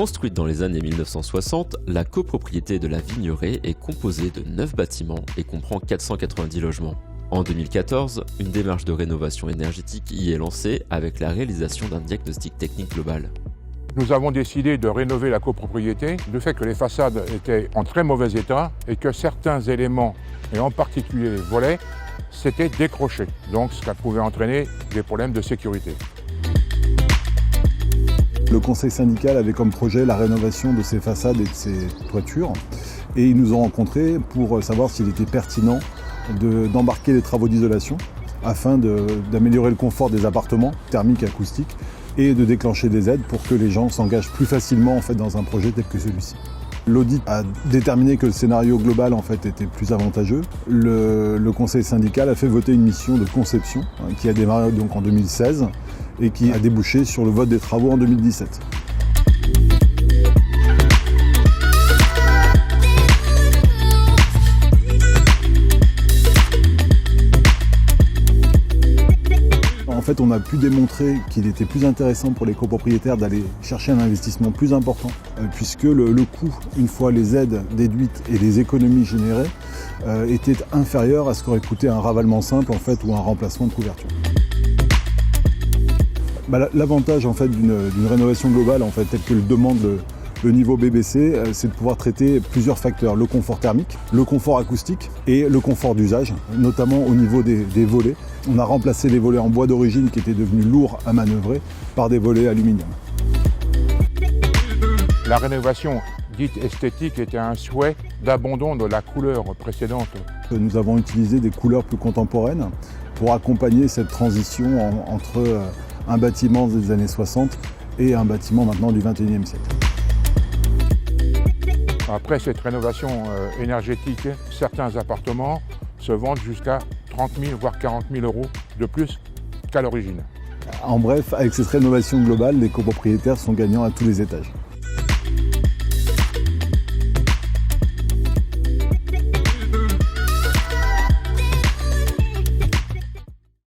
Construite dans les années 1960, la copropriété de la Vigneraie est composée de 9 bâtiments et comprend 490 logements. En 2014, une démarche de rénovation énergétique y est lancée avec la réalisation d'un diagnostic technique global. Nous avons décidé de rénover la copropriété du fait que les façades étaient en très mauvais état et que certains éléments, et en particulier les volets, s'étaient décrochés. Donc ce qui pouvait entraîner des problèmes de sécurité. Le conseil syndical avait comme projet la rénovation de ces façades et de ces toitures. Et ils nous ont rencontrés pour savoir s'il était pertinent d'embarquer les travaux d'isolation afin d'améliorer le confort des appartements, thermiques et acoustiques, et de déclencher des aides pour que les gens s'engagent plus facilement dans un projet tel que celui-ci. L'audit a déterminé que le scénario global était plus avantageux. Le conseil syndical a fait voter une mission de conception qui a démarré donc en 2016 et qui a débouché sur le vote des travaux en 2017. En fait, on a pu démontrer qu'il était plus intéressant pour les copropriétaires d'aller chercher un investissement plus important, puisque le coût, une fois les aides déduites et les économies générées, était inférieur à ce qu'aurait coûté un ravalement simple ou un remplacement de couverture. L'avantage d'une rénovation globale, tel que le demande le niveau BBC, c'est de pouvoir traiter plusieurs facteurs, le confort thermique, le confort acoustique et le confort d'usage, notamment au niveau des volets. On a remplacé les volets en bois d'origine qui étaient devenus lourds à manœuvrer par des volets aluminium. La rénovation dite esthétique était un souhait d'abandon de la couleur précédente. Nous avons utilisé des couleurs plus contemporaines pour accompagner cette transition entre un bâtiment des années 60 et un bâtiment maintenant du 21e siècle. Après cette rénovation énergétique, certains appartements se vendent jusqu'à 30 000 voire 40 000 euros de plus qu'à l'origine. En bref, avec cette rénovation globale, les copropriétaires sont gagnants à tous les étages.